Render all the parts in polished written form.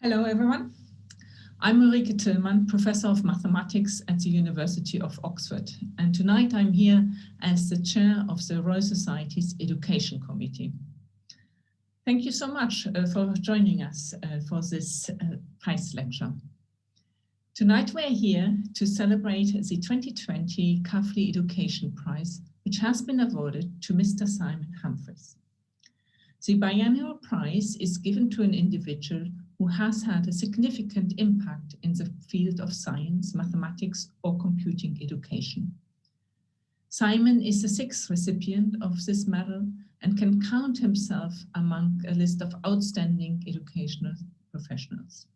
Hello, everyone. I'm Ulrike Tillmann, Professor of Mathematics at the University of Oxford. And tonight I'm here as the chair of the Royal Society's Education Committee. Thank you so much for joining us for this prize lecture. Tonight we're here to celebrate the 2020 Kavli Education Prize, which has been awarded to Mr. Simon Humphries. The biennial prize is given to an individual who has had a significant impact in the field of science, mathematics, or computing education. Simon is the sixth recipient of this medal and can count himself among a list of outstanding educational professionals.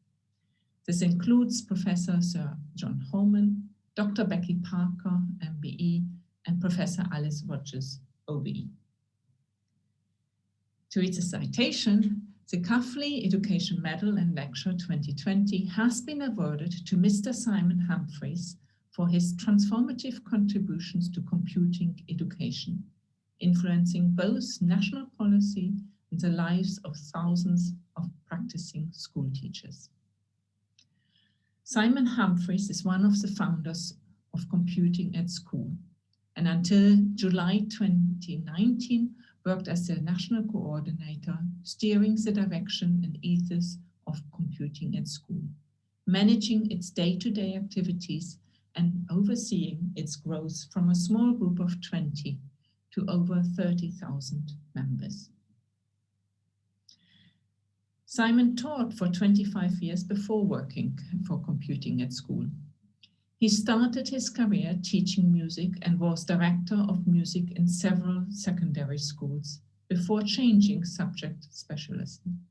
This includes Professor Sir John Holman, Dr. Becky Parker, MBE, and Professor Alice Rogers, OBE. To read the citation, the Kavli Education Medal and Lecture 2020 has been awarded to Mr. Simon Humphries for his transformative contributions to computing education, influencing both national policy and the lives of thousands of practicing school teachers. Simon Humphries is one of the founders of Computing at School, and until July 2019, worked as the national coordinator, steering the direction and ethos of Computing at School, managing its day-to-day activities and overseeing its growth from a small group of 20 to over 30,000 members. Simon taught for 25 years before working for Computing at School. He started his career teaching music and was director of music in several secondary schools before changing subject specialism.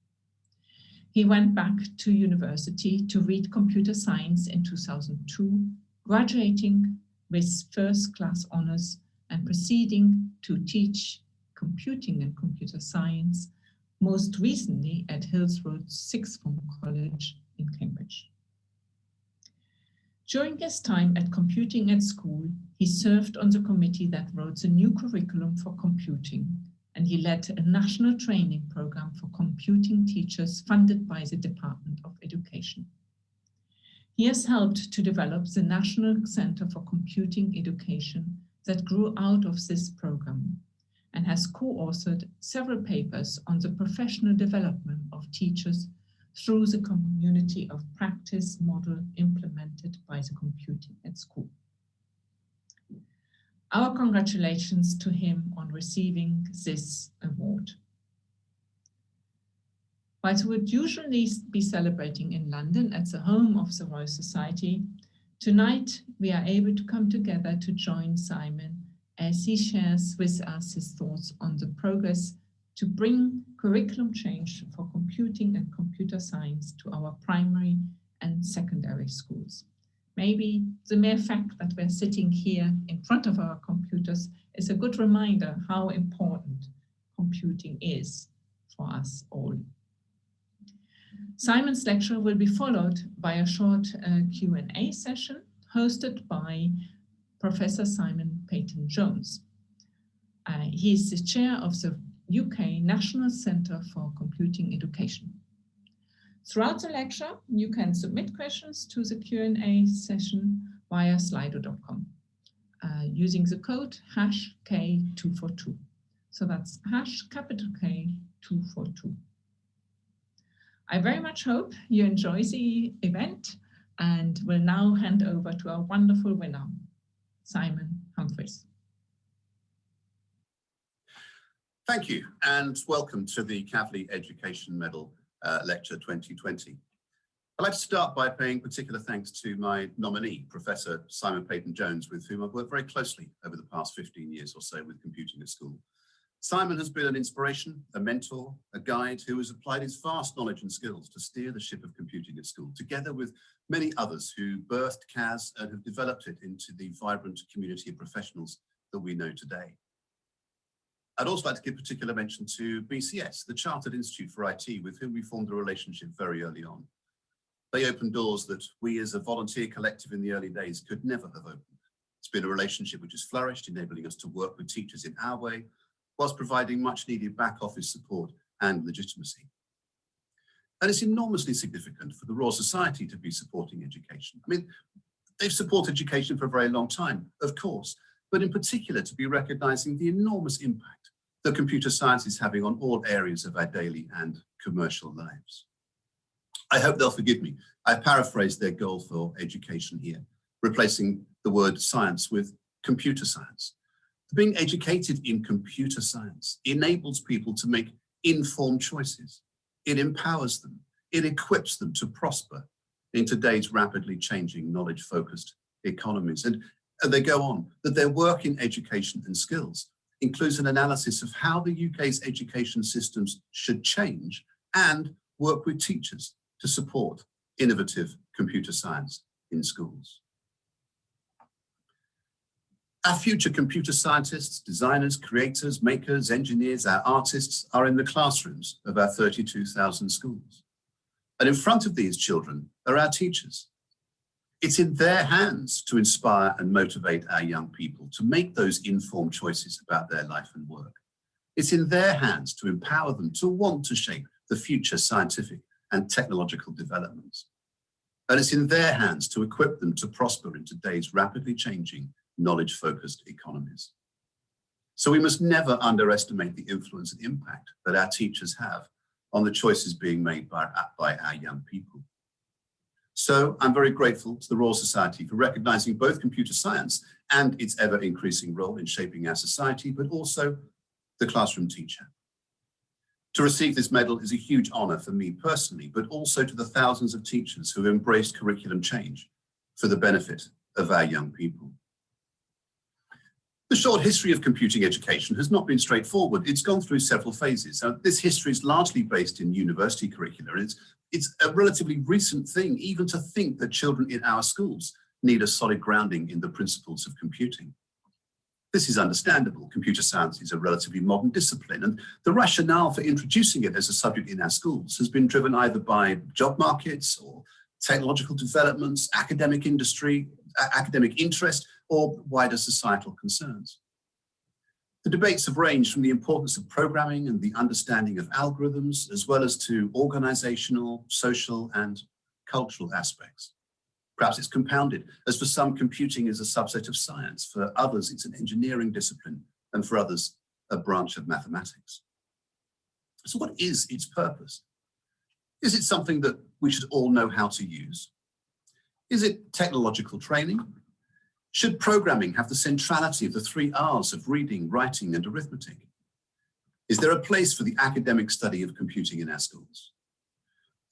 He went back to university to read computer science in 2002, graduating with first-class honors and proceeding to teach computing and computer science, most recently at Hills Road Sixth Form College in Cambridge. During his time at Computing at School, he served on the committee that wrote the new curriculum for computing, and he led a national training program for computing teachers funded by the Department of Education. He has helped to develop the National Center for Computing Education that grew out of this program, and has co-authored several papers on the professional development of teachers through the community of practice model implemented by the Computing at School. Our congratulations to him on receiving this award. While we would usually be celebrating in London at the home of the Royal Society, tonight we are able to come together to join Simon as he shares with us his thoughts on the progress to bring curriculum change for computing and computer science to our primary and secondary schools. Maybe the mere fact that we're sitting here in front of our computers is a good reminder how important computing is for us all. Simon's lecture will be followed by a short Q&A session hosted by Professor Simon Peyton-Jones. He is the chair of the UK National Centre for Computing Education. Throughout the lecture, you can submit questions to the Q&A session via slido.com using the code #K242. So that's #K242. I very much hope you enjoy the event and will now hand over to our wonderful winner, Simon Humphries. Thank you, and welcome to the Kavli Education Medal Lecture 2020. I'd like to start by paying particular thanks to my nominee, Professor Simon Peyton-Jones, with whom I've worked very closely over the past 15 years or so with Computing at School. Simon has been an inspiration, a mentor, a guide who has applied his vast knowledge and skills to steer the ship of Computing at School, together with many others who birthed CAS and have developed it into the vibrant community of professionals that we know today. I'd also like to give particular mention to BCS, the Chartered Institute for IT, with whom we formed a relationship very early on. They opened doors that we as a volunteer collective in the early days could never have opened. It's been a relationship which has flourished, enabling us to work with teachers in our way, whilst providing much needed back office support and legitimacy. And it's enormously significant for the Royal Society to be supporting education. I mean, they've supported education for a very long time, of course, but in particular to be recognising the enormous impact that computer science is having on all areas of our daily and commercial lives. I hope they'll forgive me. I paraphrased their goal for education here, replacing the word science with computer science. Being educated in computer science enables people to make informed choices. It empowers them. It equips them to prosper in today's rapidly changing knowledge-focused economies. And they go on that their work in education and skills includes an analysis of how the UK's education systems should change and work with teachers to support innovative computer science in schools. Our future computer scientists, designers, creators, makers, engineers, our artists are in the classrooms of our 32,000 schools. And in front of these children are our teachers. It's in their hands to inspire and motivate our young people to make those informed choices about their life and work. It's in their hands to empower them to want to shape the future scientific and technological developments. And it's in their hands to equip them to prosper in today's rapidly changing knowledge-focused economies. So we must never underestimate the influence and impact that our teachers have on the choices being made by our young people. So I'm very grateful to the Royal Society for recognising both computer science and its ever-increasing role in shaping our society, but also the classroom teacher. To receive this medal is a huge honour for me personally, but also to the thousands of teachers who have embraced curriculum change for the benefit of our young people. The short history of computing education has not been straightforward. It's gone through several phases. This history is largely based in university curricula. It's a relatively recent thing, even to think that children in our schools need a solid grounding in the principles of computing. This is understandable. Computer science is a relatively modern discipline, and the rationale for introducing it as a subject in our schools has been driven either by job markets or technological developments, academic industry, academic interest, or wider societal concerns. The debates have ranged from the importance of programming and the understanding of algorithms, as well as to organizational, social, and cultural aspects. Perhaps it's compounded, as for some, computing is a subset of science, for others it's an engineering discipline, and for others, a branch of mathematics. So what is its purpose? Is it something that we should all know how to use? Is it technological training? Should programming have the centrality of the 3 R's of reading, writing, and arithmetic? Is there a place for the academic study of computing in our schools?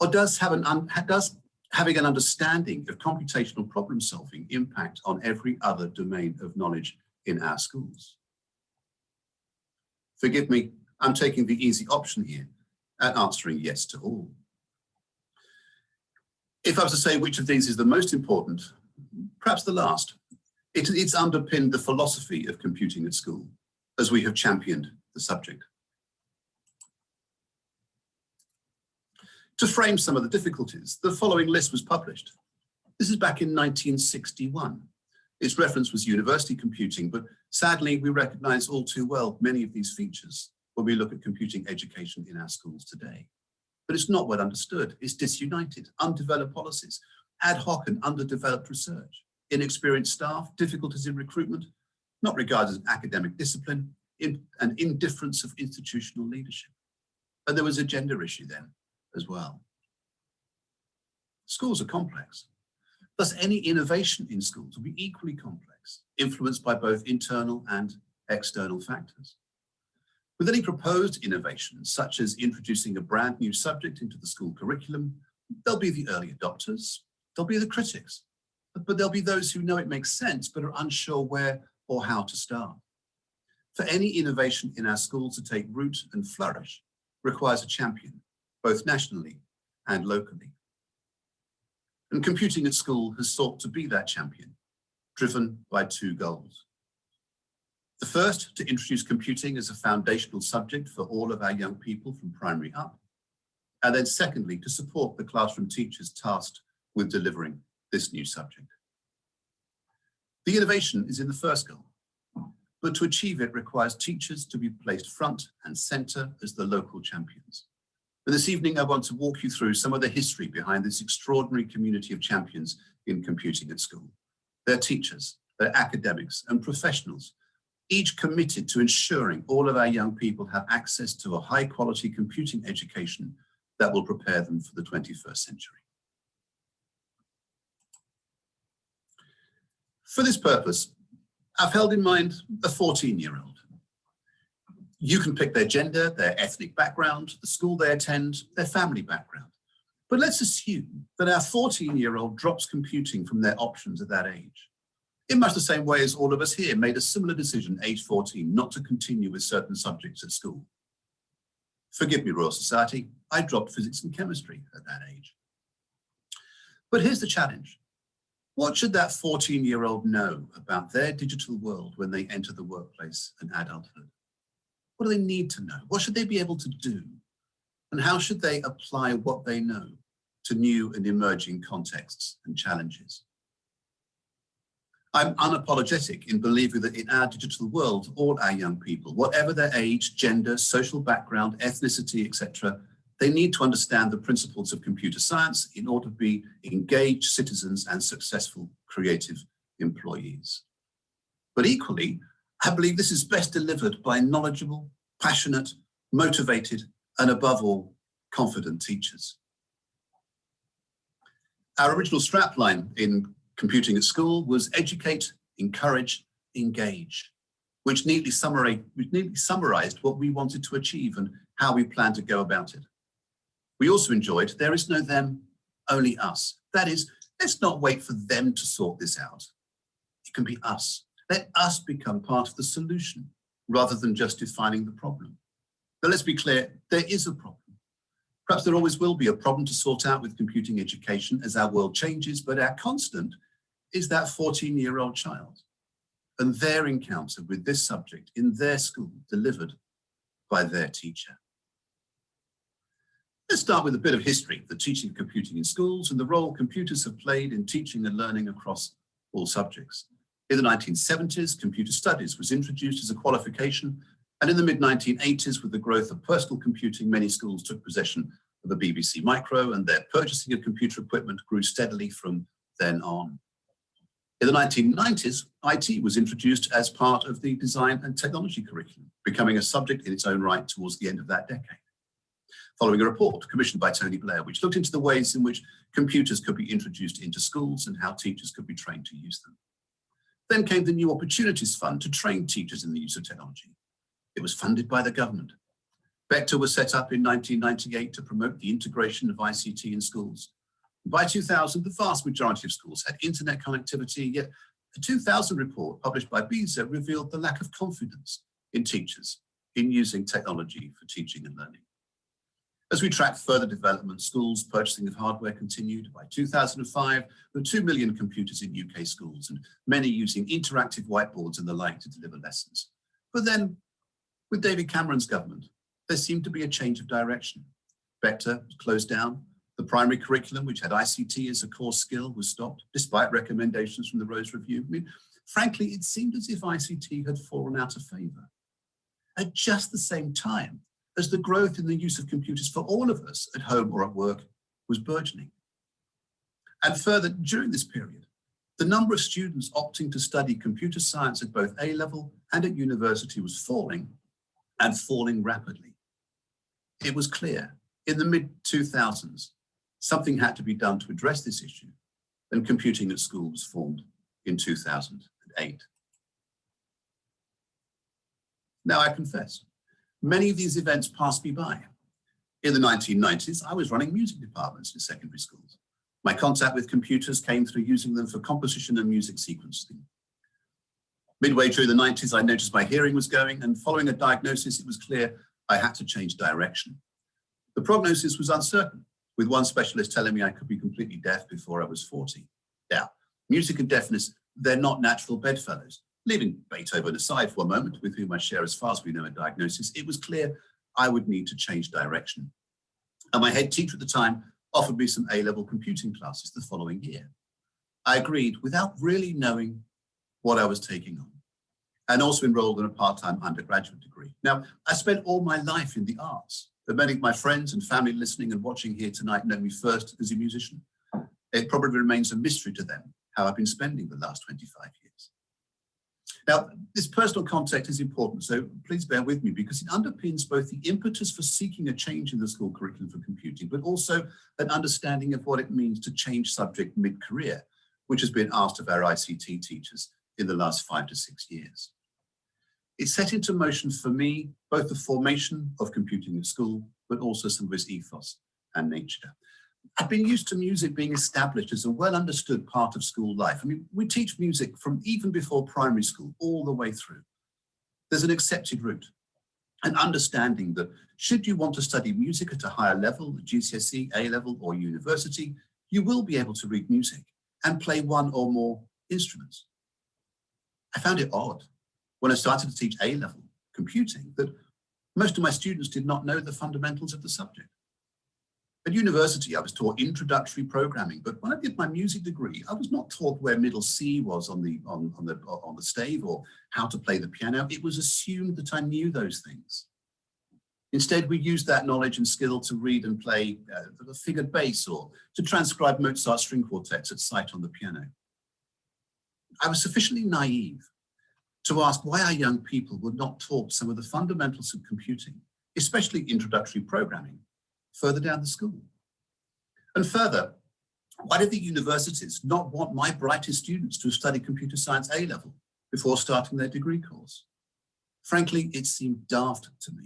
Or does having an understanding of computational problem solving impact on every other domain of knowledge in our schools? Forgive me, I'm taking the easy option here and answering yes to all. If I was to say which of these is the most important, perhaps the last. It's underpinned the philosophy of computing at school, as we have championed the subject. To frame some of the difficulties, the following list was published. This is back in 1961. Its reference was university computing, but sadly, we recognise all too well many of these features when we look at computing education in our schools today. But it's not well understood. It's disunited, undeveloped policies, ad hoc and underdeveloped research, inexperienced staff, difficulties in recruitment, not regarded as an academic discipline, and indifference of institutional leadership. And there was a gender issue then as well. Schools are complex. Thus, any innovation in schools will be equally complex, influenced by both internal and external factors. With any proposed innovations, such as introducing a brand new subject into the school curriculum, there'll be the early adopters, there'll be the critics, but there'll be those who know it makes sense but are unsure where or how to start. For any innovation in our schools to take root and flourish requires a champion, both nationally and locally. And computing at school has sought to be that champion, driven by 2 goals. The first, to introduce computing as a foundational subject for all of our young people from primary up. And then secondly, to support the classroom teachers tasked with delivering this new subject. The innovation is in the first goal, but to achieve it requires teachers to be placed front and centre as the local champions. And this evening, I want to walk you through some of the history behind this extraordinary community of champions in computing at school. Their teachers, their academics and professionals, each committed to ensuring all of our young people have access to a high quality computing education that will prepare them for the 21st century. For this purpose, I've held in mind a 14-year-old. You can pick their gender, their ethnic background, the school they attend, their family background. But let's assume that our 14-year-old drops computing from their options at that age. In much the same way as all of us here made a similar decision, age 14, not to continue with certain subjects at school. Forgive me, Royal Society, I dropped physics and chemistry at that age. But here's the challenge. What should that 14-year-old know about their digital world when they enter the workplace and adulthood? What do they need to know? What should they be able to do? And how should they apply what they know to new and emerging contexts and challenges? I'm unapologetic in believing that in our digital world, all our young people, whatever their age, gender, social background, ethnicity, etc., they need to understand the principles of computer science in order to be engaged citizens and successful creative employees. But equally, I believe this is best delivered by knowledgeable, passionate, motivated, and above all, confident teachers. Our original strapline in computing at school was educate, encourage, engage, which neatly summarized what we wanted to achieve and how we planned to go about it. We also enjoyed, there is no them, only us. That is, let's not wait for them to sort this out. It can be us. Let us become part of the solution rather than just defining the problem. But let's be clear, there is a problem. Perhaps there always will be a problem to sort out with computing education as our world changes, but our constant is that 14-year-old child and their encounter with this subject in their school delivered by their teacher. Let's start with a bit of history, the teaching of computing in schools and the role computers have played in teaching and learning across all subjects. In the 1970s, computer studies was introduced as a qualification, and in the mid-1980s, with the growth of personal computing, many schools took possession of a BBC Micro and their purchasing of computer equipment grew steadily from then on. In the 1990s, IT was introduced as part of the design and technology curriculum, becoming a subject in its own right towards the end of that decade. Following a report commissioned by Tony Blair, which looked into the ways in which computers could be introduced into schools and how teachers could be trained to use them. Then came the New Opportunities Fund to train teachers in the use of technology. It was funded by the government. Vector was set up in 1998 to promote the integration of ICT in schools. By 2000, the vast majority of schools had internet connectivity, yet a 2000 report published by BISA revealed the lack of confidence in teachers in using technology for teaching and learning. As we tracked further development, schools' purchasing of hardware continued. By 2005, there were 2 million computers in UK schools and many using interactive whiteboards and the like to deliver lessons. But then, with David Cameron's government, there seemed to be a change of direction. Vector was closed down. The primary curriculum, which had ICT as a core skill, was stopped, despite recommendations from the Rose Review. I mean, frankly, it seemed as if ICT had fallen out of favour. At just the same time, as the growth in the use of computers for all of us at home or at work was burgeoning. And further, during this period, the number of students opting to study computer science at both A-level and at university was falling, and falling rapidly. It was clear, in the mid-2000s, something had to be done to address this issue, and computing at school was formed in 2008. Now, I confess, many of these events passed me by. In the 1990s, I was running music departments in secondary schools. My contact with computers came through using them for composition and music sequencing. Midway through the 90s, I noticed my hearing was going, and following a diagnosis, it was clear I had to change direction. The prognosis was uncertain, with one specialist telling me I could be completely deaf before I was 40. Now, music and deafness, they're not natural bedfellows. Leaving Beethoven aside for a moment, with whom I share as far as we know a diagnosis, it was clear I would need to change direction. And my head teacher at the time offered me some A-level computing classes the following year. I agreed without really knowing what I was taking on, and also enrolled in a part-time undergraduate degree. Now, I spent all my life in the arts, that many of my friends and family listening and watching here tonight know me first as a musician. It probably remains a mystery to them how I've been spending the last 25 years. Now, this personal context is important, so please bear with me because it underpins both the impetus for seeking a change in the school curriculum for computing, but also an understanding of what it means to change subject mid-career, which has been asked of our ICT teachers in the last 5 to 6 years. It set into motion for me both the formation of computing at school, but also some of its ethos and nature. I've been used to music being established as a well-understood part of school life. I mean, we teach music from even before primary school all the way through. There's an accepted route, an understanding that should you want to study music at a higher level, GCSE, A-level or university, you will be able to read music and play one or more instruments. I found it odd when I started to teach A-level computing that most of my students did not know the fundamentals of the subject. At university, I was taught introductory programming, but when I did my music degree, I was not taught where middle C was on the stave or how to play the piano. It was assumed that I knew those things. Instead, we used that knowledge and skill to read and play a figured bass or to transcribe Mozart string quartets at sight on the piano. I was sufficiently naive to ask why our young people were not taught some of the fundamentals of computing, especially introductory programming, further down the school. And further, why did the universities not want my brightest students to study computer science A-level before starting their degree course? Frankly, it seemed daft to me,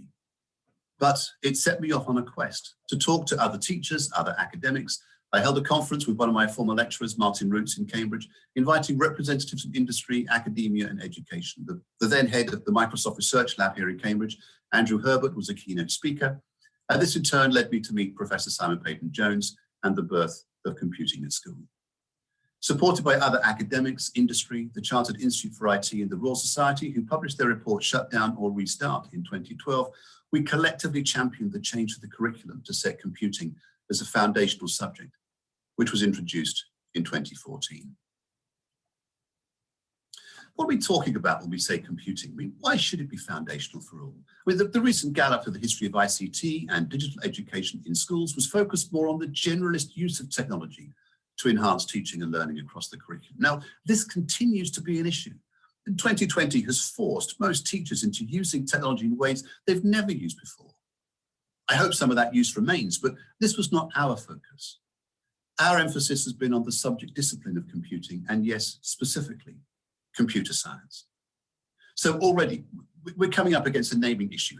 but it set me off on a quest to talk to other teachers, other academics. I held a conference with one of my former lecturers, Martin Roots in Cambridge, inviting representatives of industry, academia and education. The then head of the Microsoft Research Lab here in Cambridge, Andrew Herbert, was a keynote speaker. And this in turn led me to meet Professor Simon Peyton-Jones and the birth of computing at school. Supported by other academics, industry, the Chartered Institute for IT and the Royal Society, who published their report Shut Down or Restart in 2012, we collectively championed the change of the curriculum to set computing as a foundational subject, which was introduced in 2014. What are we talking about when we say computing? I mean, why should it be foundational for all? I mean, the recent Gallup of the history of ICT and digital education in schools was focused more on the generalist use of technology to enhance teaching and learning across the curriculum. Now, this continues to be an issue. 2020 has forced most teachers into using technology in ways they've never used before. I hope some of that use remains, but this was not our focus. Our emphasis has been on the subject discipline of computing, and yes, specifically, computer science. So already we're coming up against a naming issue,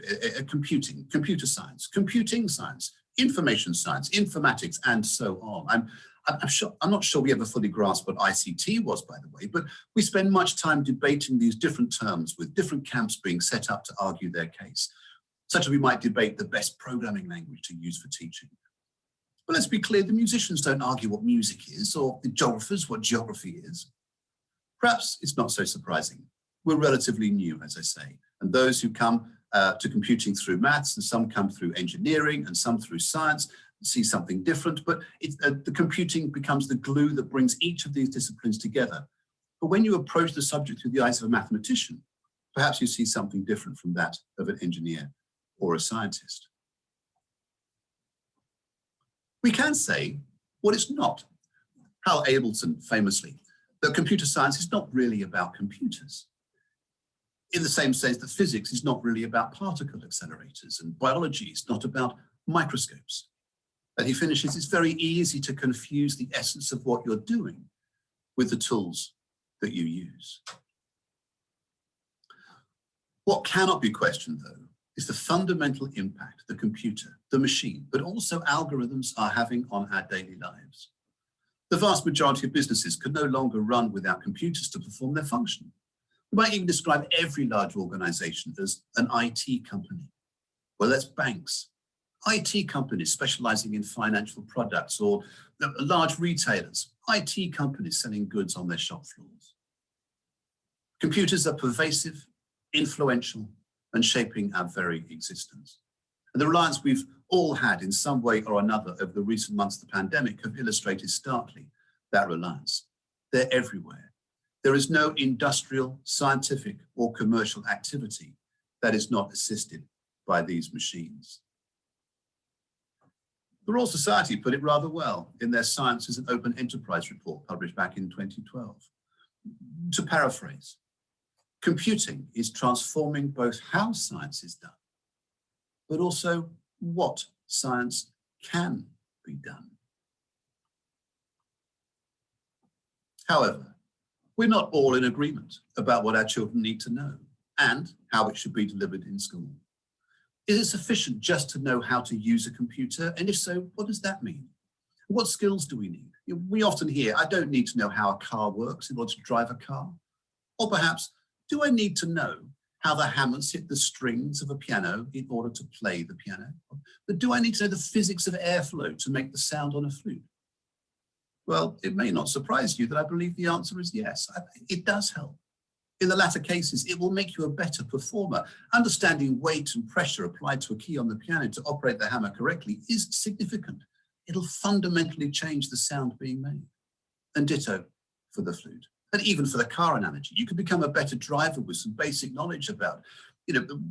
computing, computer science, computing science, information science, informatics, and so on. I'm not sure we ever fully grasped what ICT was, by the way, but we spend much time debating these different terms with different camps being set up to argue their case, such as we might debate the best programming language to use for teaching. But let's be clear, the musicians don't argue what music is, or the geographers what geography is. Perhaps it's not so surprising. We're relatively new, as I say, and those who come to computing through maths, and some come through engineering, and some through science, see something different, but the computing becomes the glue that brings each of these disciplines together. But when you approach the subject through the eyes of a mathematician, perhaps you see something different from that of an engineer or a scientist. We can say what it's not. Hal Ableton famously, that computer science is not really about computers, in the same sense that physics is not really about particle accelerators and biology is not about microscopes. And he finishes, it's very easy to confuse the essence of what you're doing with the tools that you use. What cannot be questioned, though, is the fundamental impact the computer, the machine, but also algorithms are having on our daily lives. The vast majority of businesses can no longer run without computers to perform their function. We might even describe every large organization as an IT company. Well, that's banks, IT companies specializing in financial products, or large retailers, IT companies selling goods on their shop floors. Computers are pervasive, influential, and shaping our very existence. And the reliance we've all had in some way or another over the recent months of the pandemic have illustrated starkly that reliance. They're everywhere. There is no industrial, scientific, or commercial activity that is not assisted by these machines. The Royal Society put it rather well in their Science is an Open Enterprise report published back in 2012. To paraphrase, computing is transforming both how science is done, but also what science can be done. However, we're not all in agreement about what our children need to know and how it should be delivered in school. Is it sufficient just to know how to use a computer? And if so, what does that mean? What skills do we need? We often hear, I don't need to know how a car works in order to drive a car. Or perhaps, do I need to know how the hammers hit the strings of a piano in order to play the piano? But do I need to know the physics of airflow to make the sound on a flute? Well, it may not surprise you that I believe the answer is yes. It does help. In the latter cases, it will make you a better performer. Understanding weight and pressure applied to a key on the piano to operate the hammer correctly is significant. It'll fundamentally change the sound being made. And ditto for the flute. And even for the car analogy, you can become a better driver with some basic knowledge about,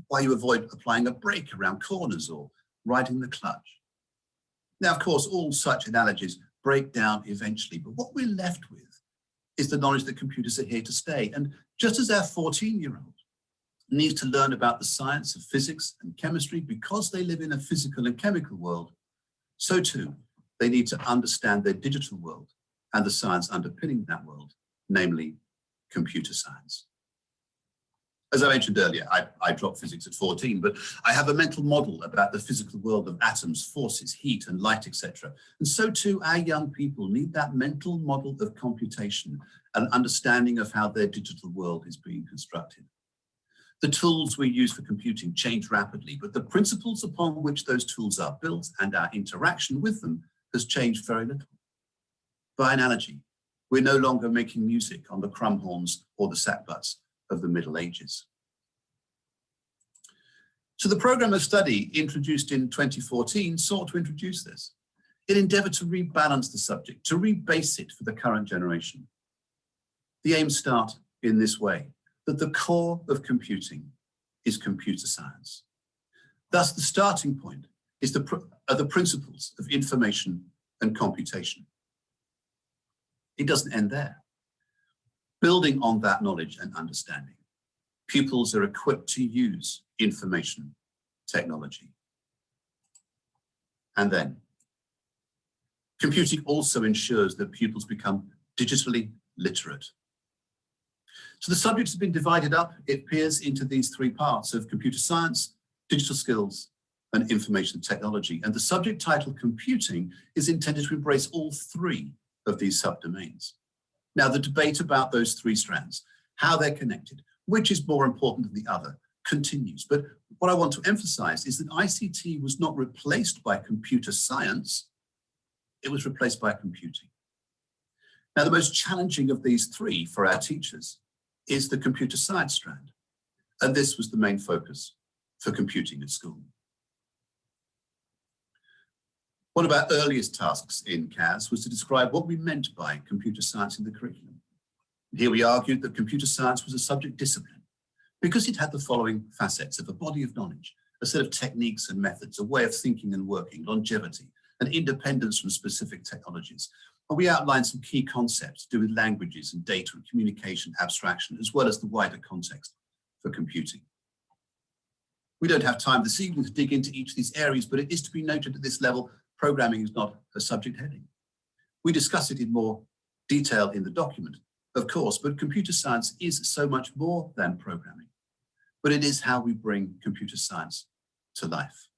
why you avoid applying a brake around corners or riding the clutch. Now, of course, all such analogies break down eventually, but what we're left with is the knowledge that computers are here to stay. And just as our 14-year-old needs to learn about the science of physics and chemistry because they live in a physical and chemical world, so too, they need to understand their digital world and the science underpinning that world, namely computer science. As I mentioned earlier, I dropped physics at 14, but I have a mental model about the physical world of atoms, forces, heat, and light, etc. And so too, our young people need that mental model of computation and understanding of how their digital world is being constructed. The tools we use for computing change rapidly, but the principles upon which those tools are built and our interaction with them has changed very little. By analogy, we're no longer making music on the crumhorns or the sackbuts of the Middle Ages. So the program of study introduced in 2014 sought to introduce this. It endeavored to rebalance the subject, to rebase it for the current generation. The aims start in this way, that the core of computing is computer science. Thus, the starting point is are the principles of information and computation. It doesn't end there. Building on that knowledge and understanding, pupils are equipped to use information technology. And then, computing also ensures that pupils become digitally literate. So the subject has been divided up, it appears, into these three parts of computer science, digital skills, and information technology. And the subject title, computing, is intended to embrace all three of these subdomains. Now, the debate about those three strands, how they're connected, which is more important than the other, continues. But what I want to emphasize is that ICT was not replaced by computer science, it was replaced by computing. Now, the most challenging of these three for our teachers is the computer science strand. And this was the main focus for computing at school. One of our earliest tasks in CAS was to describe what we meant by computer science in the curriculum. Here we argued that computer science was a subject discipline because it had the following facets of a body of knowledge, a set of techniques and methods, a way of thinking and working, longevity, and independence from specific technologies. And we outlined some key concepts to do with languages and data and communication, abstraction, as well as the wider context for computing. We don't have time this evening to dig into each of these areas, but it is to be noted at this level, programming is not a subject heading. We discuss it in more detail in the document, of course, but computer science is so much more than programming, but it is how we bring computer science to life.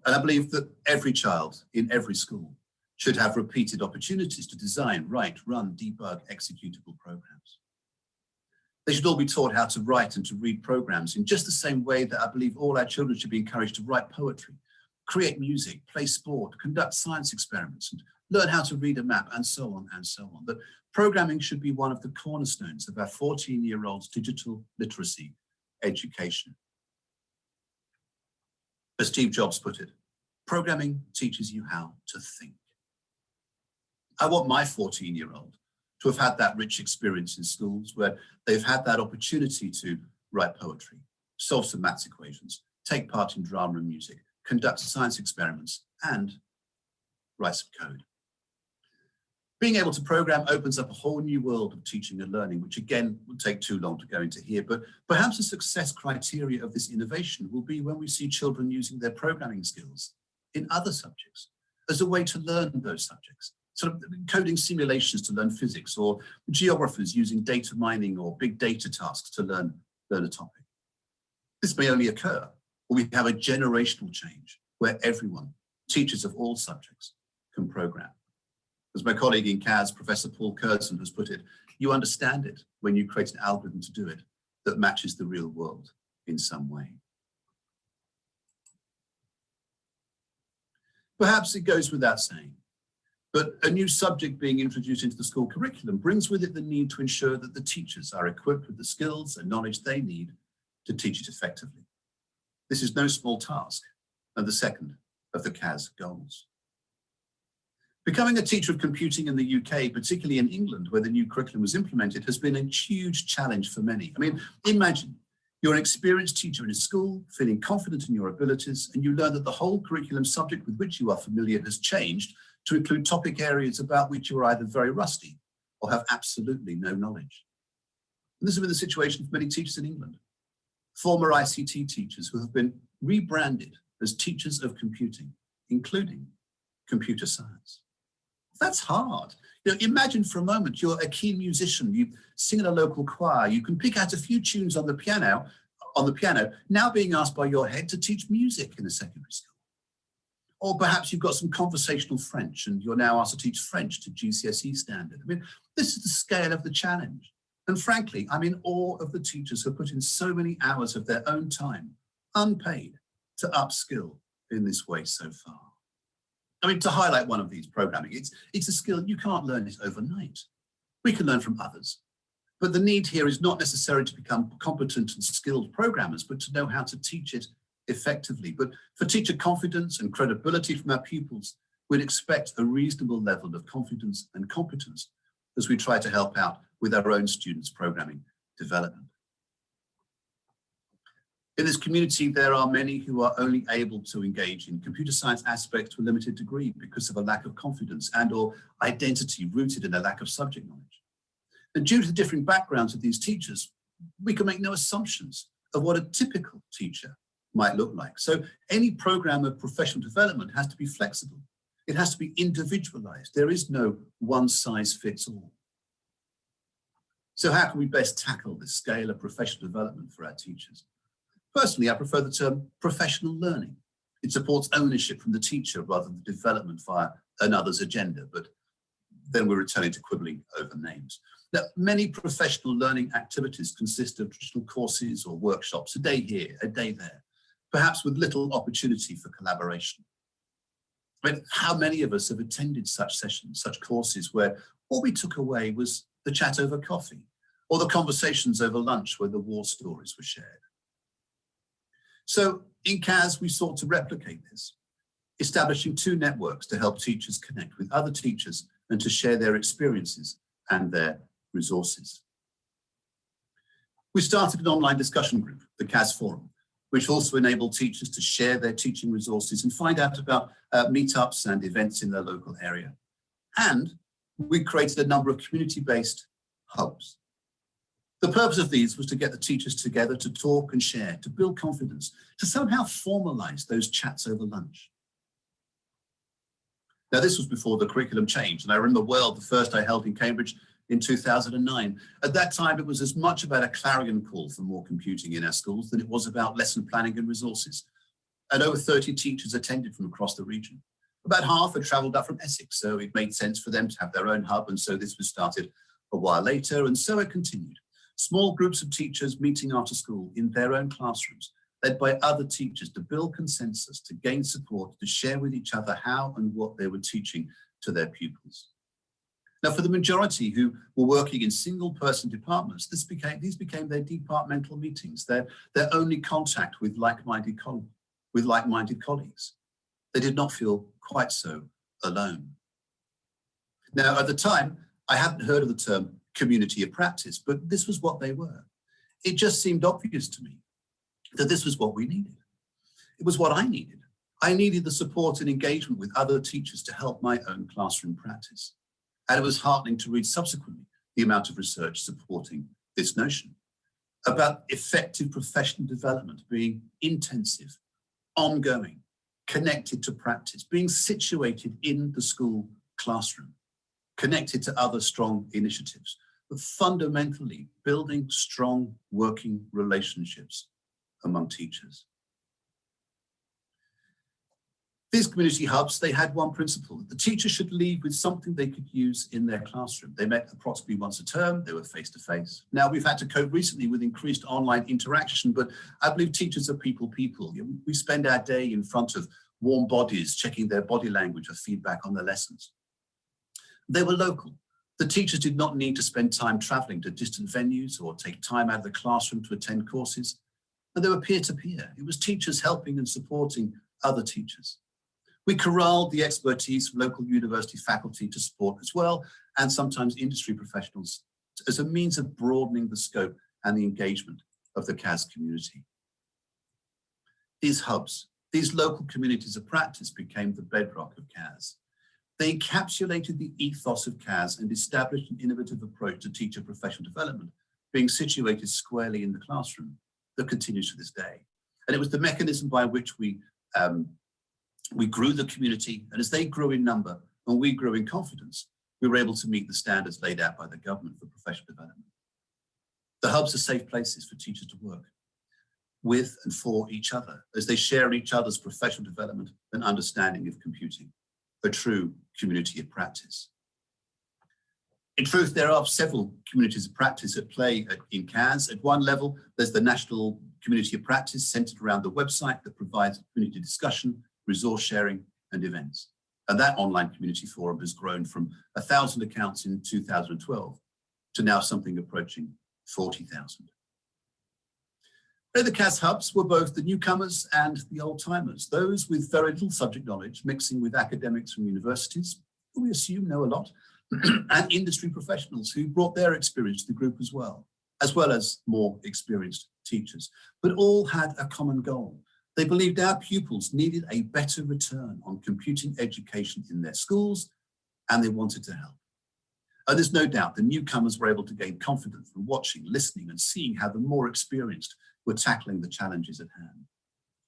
And I believe that every child in every school should have repeated opportunities to design, write, run, debug executable programs. They should all be taught how to write and to read programs in just the same way that I believe all our children should be encouraged to write poetry, create music, play sport, conduct science experiments, and learn how to read a map, and so on and so on. But programming should be one of the cornerstones of our 14-year-olds' digital literacy education. As Steve Jobs put it, programming teaches you how to think. I want my 14-year-old to have had that rich experience in schools where they've had that opportunity to write poetry, solve some maths equations, take part in drama and music, conduct science experiments, and write some code. Being able to program opens up a whole new world of teaching and learning, which again would take too long to go into here, but perhaps the success criteria of this innovation will be when we see children using their programming skills in other subjects as a way to learn those subjects, sort of coding simulations to learn physics, or geographers using data mining or big data tasks to learn a topic. This may only occur when we have a generational change where everyone, teachers of all subjects, can program. As my colleague in CAS, Professor Paul Curzon, has put it, you understand it when you create an algorithm to do it that matches the real world in some way. Perhaps it goes without saying, but a new subject being introduced into the school curriculum brings with it the need to ensure that the teachers are equipped with the skills and knowledge they need to teach it effectively. This is no small task, and the second of the CAS goals. Becoming a teacher of computing in the UK, particularly in England, where the new curriculum was implemented, has been a huge challenge for many. I mean, imagine you're an experienced teacher in a school, feeling confident in your abilities, and you learn that the whole curriculum subject with which you are familiar has changed to include topic areas about which you are either very rusty or have absolutely no knowledge. And this has been the situation for many teachers in England. Former ICT teachers who have been rebranded as teachers of computing, including computer science. That's hard. You know, imagine for a moment you're a keen musician, you sing in a local choir, you can pick out a few tunes on the piano, now being asked by your head to teach music in a secondary school. Or perhaps you've got some conversational French and you're now asked to teach French to GCSE standard. I mean, this is the scale of the challenge. And frankly, I'm in awe of the teachers who have put in so many hours of their own time, unpaid, to upskill in this way so far. I mean, to highlight one of these programming, it's a skill, you can't learn it overnight. We can learn from others. But the need here is not necessarily to become competent and skilled programmers, but to know how to teach it effectively. But for teacher confidence and credibility from our pupils, we'd expect a reasonable level of confidence and competence as we try to help out with our own students' programming development. In this community, there are many who are only able to engage in computer science aspects to a limited degree because of a lack of confidence and/or identity rooted in a lack of subject knowledge. And due to the differing backgrounds of these teachers, we can make no assumptions of what a typical teacher might look like. So any program of professional development has to be flexible. It has to be individualized. There is no one size fits all. So how can we best tackle this scale of professional development for our teachers? Personally, I prefer the term professional learning. It supports ownership from the teacher rather than development via another's agenda, but then we're returning to quibbling over names. Now, many professional learning activities consist of traditional courses or workshops, a day here, a day there, perhaps with little opportunity for collaboration. I mean, how many of us have attended such sessions, such courses, where all we took away was the chat over coffee or the conversations over lunch where the war stories were shared? So in CAS, we sought to replicate this, establishing 2 networks to help teachers connect with other teachers and to share their experiences and their resources. We started an online discussion group, the CAS Forum, which also enabled teachers to share their teaching resources and find out about meetups and events in their local area. And we created a number of community-based hubs. The purpose of these was to get the teachers together to talk and share, to build confidence, to somehow formalize those chats over lunch. Now, this was before the curriculum changed, and I remember well the first I held in Cambridge in 2009. At that time, it was as much about a clarion call for more computing in our schools than it was about lesson planning and resources. And over 30 teachers attended from across the region. About half had travelled up from Essex, so it made sense for them to have their own hub, and so this was started a while later, and so it continued. Small groups of teachers meeting after school in their own classrooms, led by other teachers to build consensus, to gain support, to share with each other how and what they were teaching to their pupils. Now, for the majority who were working in single-person departments, these became their departmental meetings, their only contact with like-minded colleagues. They did not feel quite so alone. Now, at the time, I hadn't heard of the term community of practice, but this was what they were. It just seemed obvious to me that this was what we needed. It was what I needed. I needed the support and engagement with other teachers to help my own classroom practice. And it was heartening to read subsequently the amount of research supporting this notion about effective professional development being intensive, ongoing, connected to practice, being situated in the school classroom, connected to other strong initiatives, but fundamentally building strong working relationships among teachers. These community hubs, they had one principle, that the teachers should leave with something they could use in their classroom. They met approximately once a term, they were face-to-face. Now we've had to cope recently with increased online interaction, but I believe teachers are people. We spend our day in front of warm bodies, checking their body language or feedback on their lessons. They were local. The teachers did not need to spend time traveling to distant venues or take time out of the classroom to attend courses. And they were peer-to-peer. It was teachers helping and supporting other teachers. We corralled the expertise from local university faculty to support as well, and sometimes industry professionals as a means of broadening the scope and the engagement of the CAS community. These hubs, these local communities of practice became the bedrock of CAS. They encapsulated the ethos of CAS and established an innovative approach to teacher professional development, being situated squarely in the classroom that continues to this day. And it was the mechanism by which we grew the community, and as they grew in number and we grew in confidence, we were able to meet the standards laid out by the government for professional development. The hubs are safe places for teachers to work with and for each other as they share in each other's professional development and understanding of computing, a true community of practice. In truth, there are several communities of practice at play in CAS. At one level, there's the National Community of Practice centered around the website that provides community discussion, resource sharing, and events. And that online community forum has grown from 1,000 accounts in 2012 to now something approaching 40,000. The CAS hubs were both the newcomers and the old-timers, those with very little subject knowledge mixing with academics from universities, who we assume know a lot, and industry professionals who brought their experience to the group as well as more experienced teachers, but all had a common goal. They believed our pupils needed a better return on computing education in their schools, and they wanted to help. And there's no doubt the newcomers were able to gain confidence from watching, listening, and seeing how the more experienced were tackling the challenges at hand.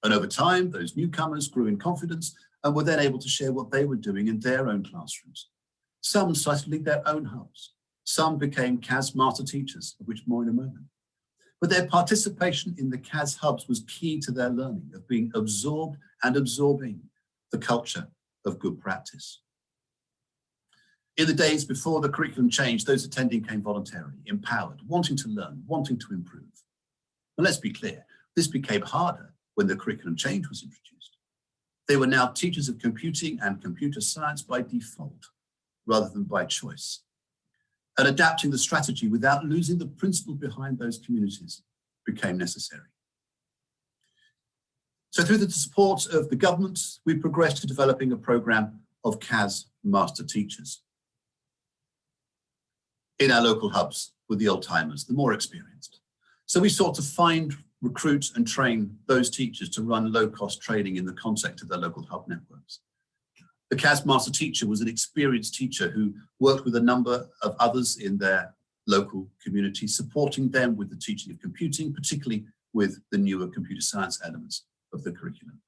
And over time, those newcomers grew in confidence and were then able to share what they were doing in their own classrooms. Some started to lead their own hubs. Some became CAS master teachers, of which more in a moment. But their participation in the CAS hubs was key to their learning of being absorbed and absorbing the culture of good practice. In the days before the curriculum changed, those attending came voluntarily, empowered, wanting to learn, wanting to improve. And let's be clear, this became harder when the curriculum change was introduced. They were now teachers of computing and computer science by default, rather than by choice. And adapting the strategy without losing the principle behind those communities became necessary. So through the support of the government, we progressed to developing a program of CAS master teachers in our local hubs with the old timers, the more experienced. So we sought to find, recruit, and train those teachers to run low-cost training in the context of their local hub networks. The CAS master teacher was an experienced teacher who worked with a number of others in their local community, supporting them with the teaching of computing, particularly with the newer computer science elements of the curriculum.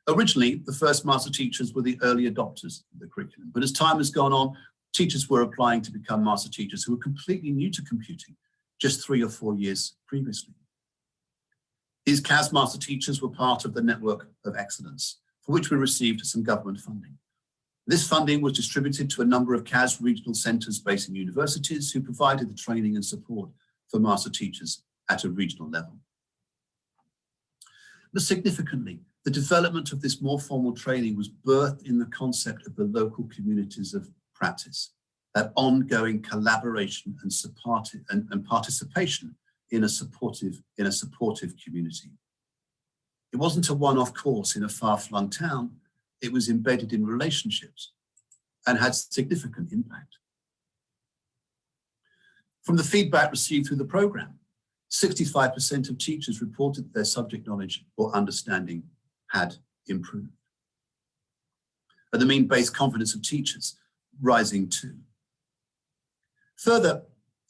Originally, the first master teachers were the early adopters of the curriculum, but as time has gone on, teachers were applying to become master teachers who were completely new to computing just 3 or 4 years previously. These CAS master teachers were part of the network of excellence, for which we received some government funding. This funding was distributed to a number of CAS regional centres based in universities who provided the training and support for master teachers at a regional level. But significantly, the development of this more formal training was birthed in the concept of the local communities of practice, that ongoing collaboration and participation in a supportive community. It wasn't a one-off course in a far-flung town. It was embedded in relationships and had significant impact. From the feedback received through the program, 65% of teachers reported that their subject knowledge or understanding had improved. and the mean-based confidence of teachers rising too. Further,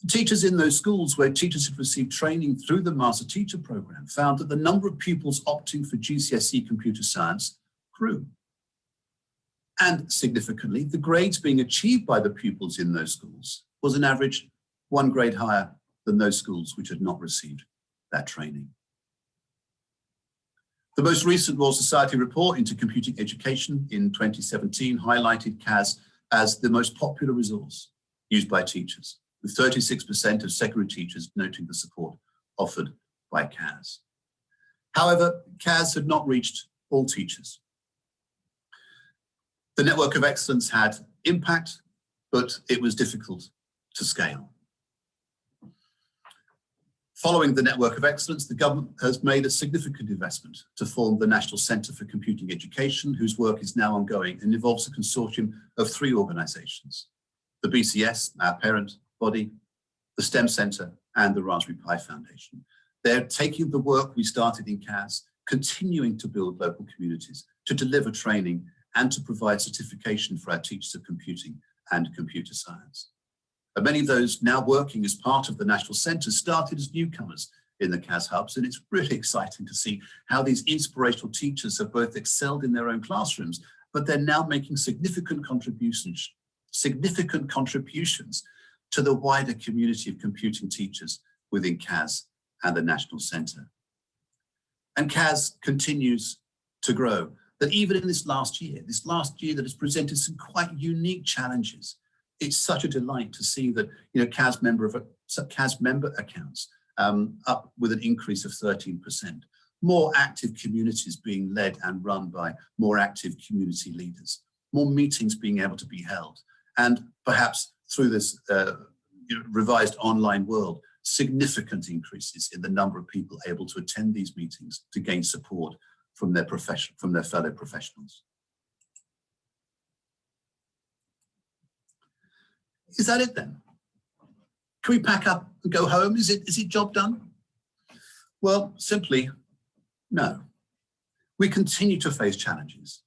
teachers in those schools where teachers have received training through the Master Teacher Programme found that the number of pupils opting for GCSE computer science grew. And significantly, the grades being achieved by the pupils in those schools was an average 1 grade higher than those schools which had not received that training. The most recent Royal Society report into computing education in 2017 highlighted CAS as the most popular resource used by teachers, with 36% of secondary teachers noting the support offered by CAS. However, CAS had not reached all teachers. The network of excellence had impact, but it was difficult to scale. Following the network of excellence, the government has made a significant investment to form the National Centre for Computing Education, whose work is now ongoing and involves a consortium of 3 organisations: the BCS, our parent body, the STEM Centre, and the Raspberry Pi Foundation. They're taking the work we started in CAS, continuing to build local communities, to deliver training, and to provide certification for our teachers of computing and computer science. And many of those now working as part of the National Centre started as newcomers in the CAS hubs, and it's really exciting to see how these inspirational teachers have both excelled in their own classrooms, but they're now making significant contributions to the wider community of computing teachers within CAS and the National Centre. And CAS continues to grow, that even in this last year that has presented some quite unique challenges, it's such a delight to see that CAS member accounts up with an increase of 13%. More active communities being led and run by more active community leaders, more meetings being able to be held, and perhaps through this revised online world, significant increases in the number of people able to attend these meetings to gain support from their fellow professionals. Is that it then? Can we pack up and go home? Is it job done? Well, simply no. We continue to face challenges,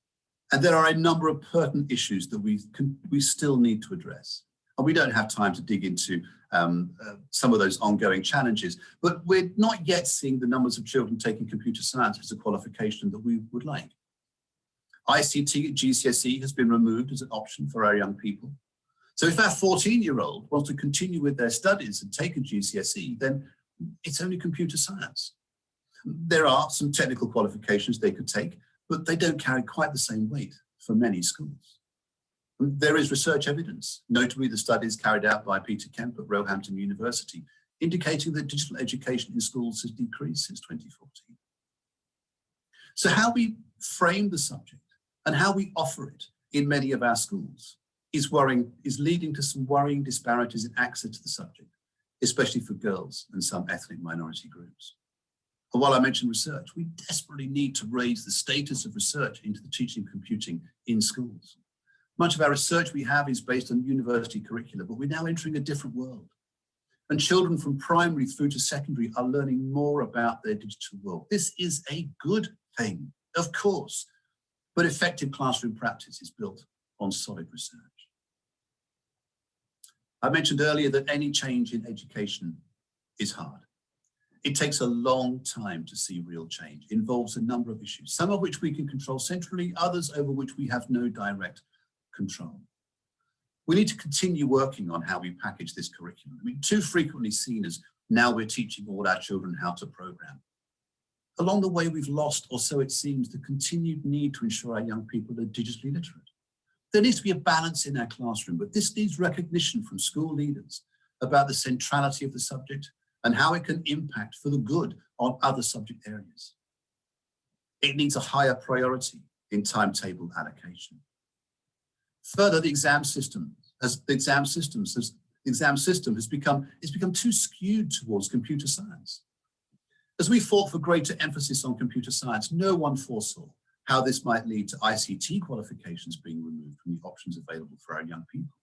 and there are a number of pertinent issues that we still need to address. And we don't have time to dig into some of those ongoing challenges, but we're not yet seeing the numbers of children taking computer science as a qualification that we would like. ICT at GCSE has been removed as an option for our young people. So if our 14-year-old wants to continue with their studies and take a GCSE, then it's only computer science. There are some technical qualifications they could take, but they don't carry quite the same weight for many schools. There is research evidence, notably the studies carried out by Peter Kemp at Roehampton University, indicating that digital education in schools has decreased since 2014. So how we frame the subject and how we offer it in many of our schools is leading to some worrying disparities in access to the subject, especially for girls and some ethnic minority groups. And while I mentioned research, we desperately need to raise the status of research into the teaching of computing in schools. Much of our research we have is based on university curricula, but we're now entering a different world. And children from primary through to secondary are learning more about their digital world. This is a good thing, of course, but effective classroom practice is built on solid research. I mentioned earlier that any change in education is hard. It takes a long time to see real change. It involves a number of issues, some of which we can control centrally, others over which we have no direct control. We need to continue working on how we package this curriculum. I mean, too frequently seen as now we're teaching all our children how to program. Along the way, we've lost, or so it seems, the continued need to ensure our young people are digitally literate. There needs to be a balance in our classroom, but this needs recognition from school leaders about the centrality of the subject and how it can impact for the good on other subject areas. It needs a higher priority in timetable allocation. Further, the exam system has become too skewed towards computer science. As we fought for greater emphasis on computer science, no one foresaw how this might lead to ICT qualifications being removed from the options available for our young people.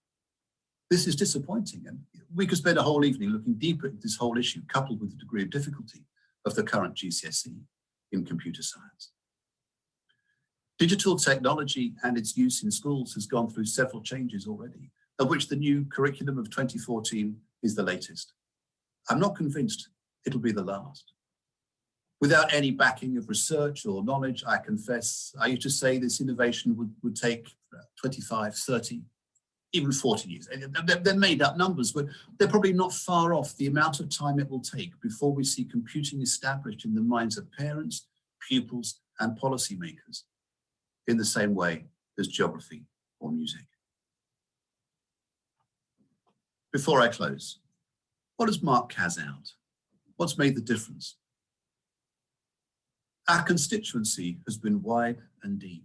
This is disappointing, and we could spend a whole evening looking deeper at this whole issue, coupled with the degree of difficulty of the current GCSE in computer science. Digital technology and its use in schools has gone through several changes already, of which the new curriculum of 2014 is the latest. I'm not convinced it'll be the last. Without any backing of research or knowledge, I confess, I used to say this innovation would take 25, 30, even 40 years. They're made up numbers, but they're probably not far off the amount of time it will take before we see computing established in the minds of parents, pupils, and policymakers in the same way as geography or music. Before I close, what has marked Kaz out? What's made the difference? Our constituency has been wide and deep.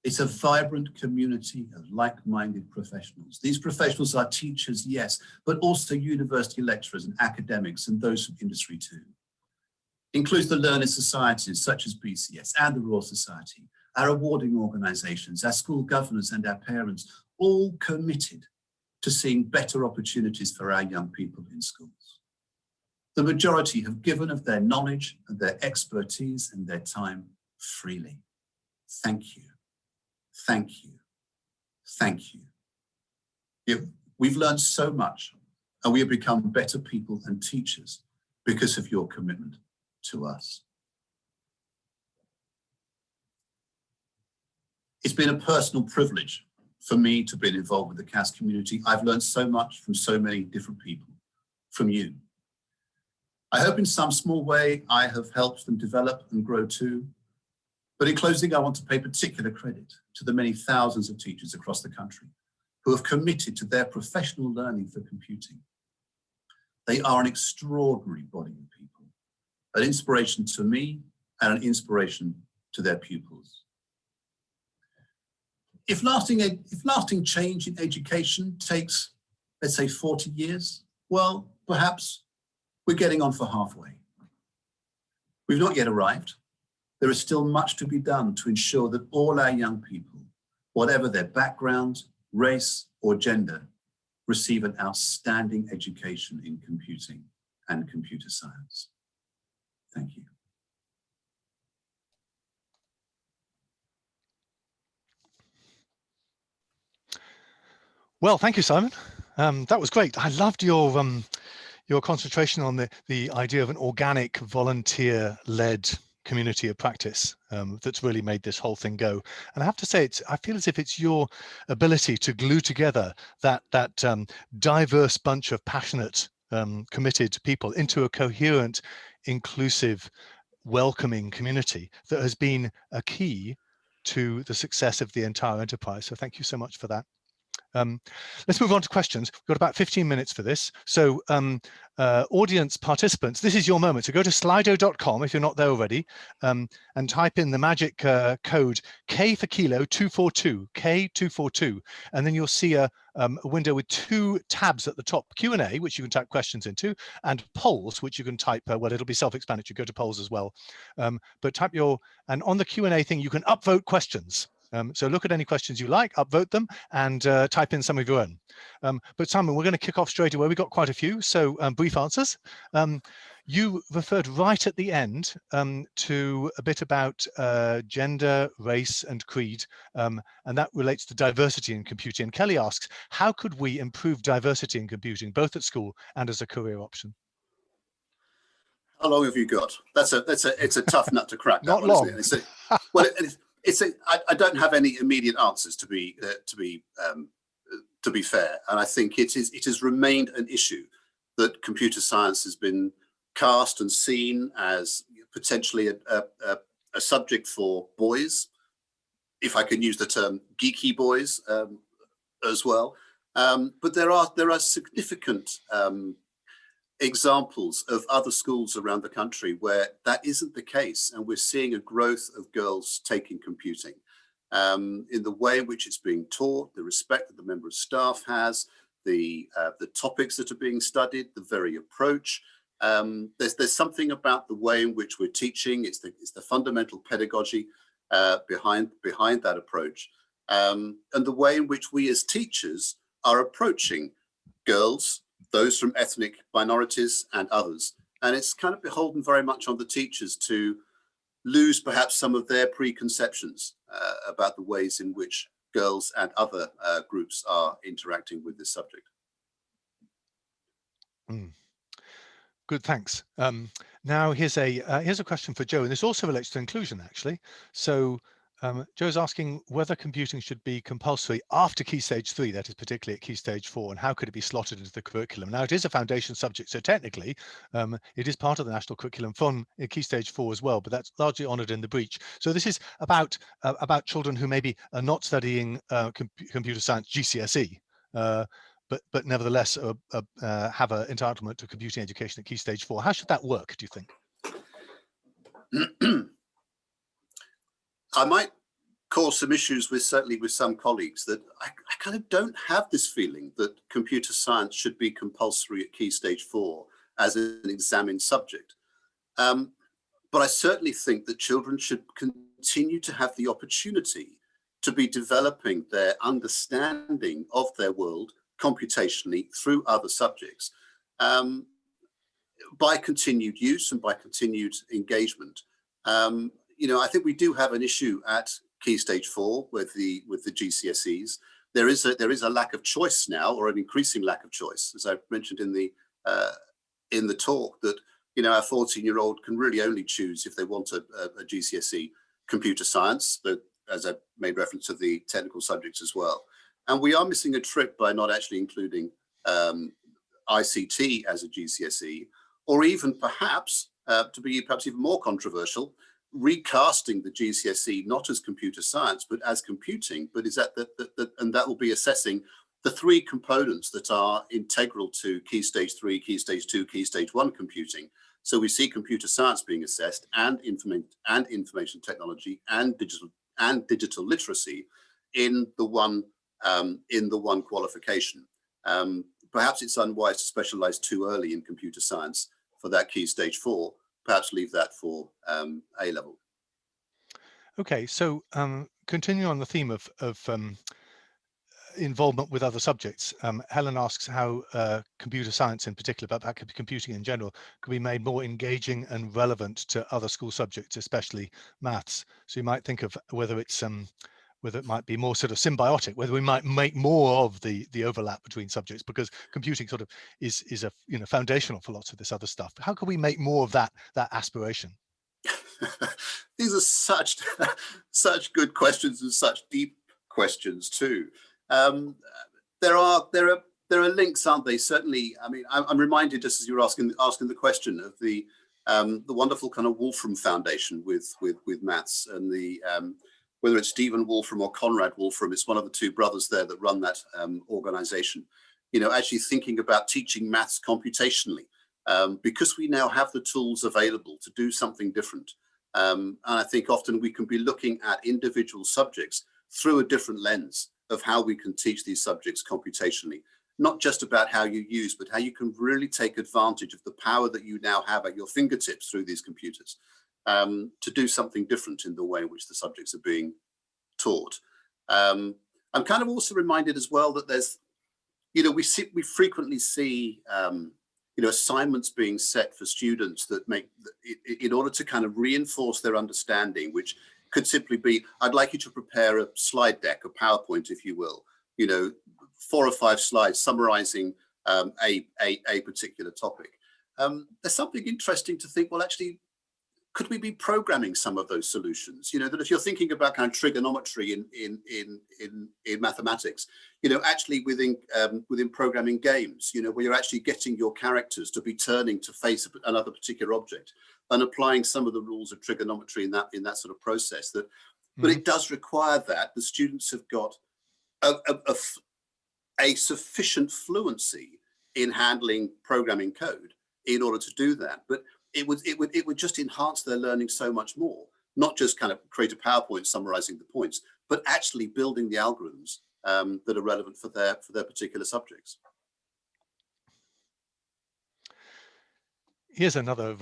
It's a vibrant community of like-minded professionals. These professionals are teachers, yes, but also university lecturers and academics and those from industry too. Includes the learning societies such as BCS and the Royal Society, our awarding organisations, our school governors and our parents, all committed to seeing better opportunities for our young people in schools. The majority have given of their knowledge and their expertise and their time freely. Thank you. Thank you. Thank you. We've learned so much and we have become better people and teachers because of your commitment to us. It's been a personal privilege for me to be involved with the Kaz community. I've learned so much from so many different people, from you. I hope in some small way I have helped them develop and grow too. But in closing, I want to pay particular credit to the many thousands of teachers across the country who have committed to their professional learning for computing. They are an extraordinary body of people, an inspiration to me and an inspiration to their pupils. If lasting change in education takes, let's say, 40 years, well, perhaps we're getting on for halfway. We've not yet arrived. There is still much to be done to ensure that all our young people, whatever their background, race, or gender, receive an outstanding education in computing and computer science. Thank you. Well, thank you, Simon. That was great. I loved your concentration on the idea of an organic, volunteer-led community of practice that's really made this whole thing go. And I have to say, I feel as if it's your ability to glue together that diverse bunch of passionate, committed people into a coherent, inclusive, welcoming community that has been a key to the success of the entire enterprise. So thank you so much for that. Let's move on to questions. We've got about 15 minutes for this. So audience participants, this is your moment. So go to slido.com if you're not there already, and type in the magic code K for kilo 242, K242, and then you'll see a window with two tabs at the top, Q&A, which you can type questions into, and polls, which you can type, well, it'll be self-explanatory, go to polls as well. But type and on the Q&A thing, you can upvote questions. So look at any questions you like, upvote them, and type in some of your own. But Simon, we're going to kick off straight away. We've got quite a few, so brief answers. You referred right at the end to a bit about gender, race, and creed, and that relates to diversity in computing. And Kelly asks, how could we improve diversity in computing, both at school and as a career option? How long have you got? It's a tough nut to crack. Not long. Isn't it? Well, I don't have any immediate answers to be fair, and I think it has remained an issue that computer science has been cast and seen as potentially a subject for boys, if I can use the term geeky boys as well. But there are significant examples of other schools around the country where that isn't the case, and we're seeing a growth of girls taking computing in the way in which it's being taught, the respect that the member of staff has, the topics that are being studied, the very approach. There's something about the way in which we're teaching. It's the fundamental pedagogy behind that approach, and the way in which we as teachers are approaching girls, those from ethnic minorities and others. And it's kind of beholden very much on the teachers to lose perhaps some of their preconceptions about the ways in which girls and other groups are interacting with this subject. Good, thanks. Now here's a question for Joe, and this also relates to inclusion, actually. So Joe's asking whether computing should be compulsory after Key Stage 3, that is particularly at Key Stage 4, and how could it be slotted into the curriculum? Now, it is a foundation subject, so technically it is part of the national curriculum from Key Stage 4 as well, but that's largely honoured in the breach. So this is about children who maybe are not studying computer science GCSE, but nevertheless have an entitlement to computing education at Key Stage 4. How should that work, do you think? I might cause some issues certainly with some colleagues that I kind of don't have this feeling that computer science should be compulsory at Key Stage 4 as an examined subject. But I certainly think that children should continue to have the opportunity to be developing their understanding of their world computationally through other subjects by continued use and by continued engagement. I think we do have an issue at Key Stage 4 with the GCSEs. There is a lack of choice now, or an increasing lack of choice, as I mentioned in the talk, that our 14-year-old can really only choose if they want a GCSE computer science, but as I made reference to the technical subjects as well. And we are missing a trick by not actually including ICT as a GCSE, or even perhaps, to be perhaps even more controversial, recasting the GCSE not as computer science, but as computing, but is that and that will be assessing the three components that are integral to Key Stage 3, Key Stage 2, Key Stage 1 computing. So we see computer science being assessed, and information technology and digital literacy in the one qualification. Perhaps it's unwise to specialize too early in computer science for that Key Stage 4. Perhaps leave that for A level. Okay, so continuing on the theme of involvement with other subjects, Helen asks how computer science in particular, but computing in general, could be made more engaging and relevant to other school subjects, especially maths. So you might think of whether it might be more sort of symbiotic, whether we might make more of the overlap between subjects, because computing sort of is a foundational for lots of this other stuff. How can we make more of that aspiration? These are such good questions, and such deep questions too. There are links, aren't they? Certainly. I mean, I'm reminded, just as you were asking the question, of the wonderful kind of Wolfram Foundation with maths, and whether it's Stephen Wolfram or Conrad Wolfram, it's one of the two brothers there that run that organization. Actually thinking about teaching maths computationally, because we now have the tools available to do something different. And I think often we can be looking at individual subjects through a different lens of how we can teach these subjects computationally, not just about how you use, but how you can really take advantage of the power that you now have at your fingertips through these computers, to do something different in the way in which the subjects are being taught. I'm kind of also reminded as well that there's, we frequently see, assignments being set for students that make, in order to kind of reinforce their understanding, which could simply be, I'd like you to prepare a slide deck, a PowerPoint, if you will, 4 or 5 slides summarizing a particular topic. There's something interesting to think, well, actually, could we be programming some of those solutions? That if you're thinking about kind of trigonometry in mathematics, actually within programming games, where you're actually getting your characters to be turning to face another particular object and applying some of the rules of trigonometry in that sort of process. But it does require that the students have got a sufficient fluency in handling programming code in order to do that. But it would just enhance their learning so much more, not just kind of create a PowerPoint summarizing the points, but actually building the algorithms that are relevant for their particular subjects. Here's another,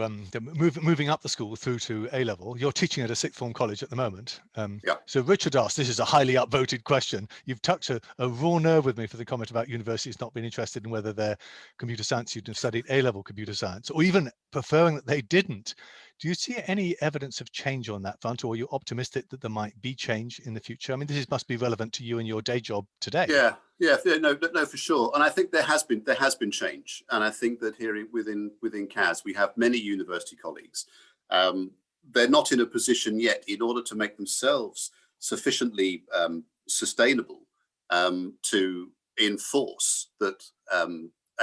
moving up the school through to A level. You're teaching at a sixth form college at the moment. Yeah. So Richard asked, this is a highly upvoted question. You've touched a raw nerve with me for the comment about universities not being interested in whether their computer science students studied A level computer science, or even preferring that they didn't. Do you see any evidence of change on that front, or are you optimistic that there might be change in the future? I mean, must be relevant to you and your day job today. Yeah, no, for sure. And I think there has been change. And I think that here within CAS, we have many university colleagues. They're not in a position yet, in order to make themselves sufficiently sustainable, to enforce that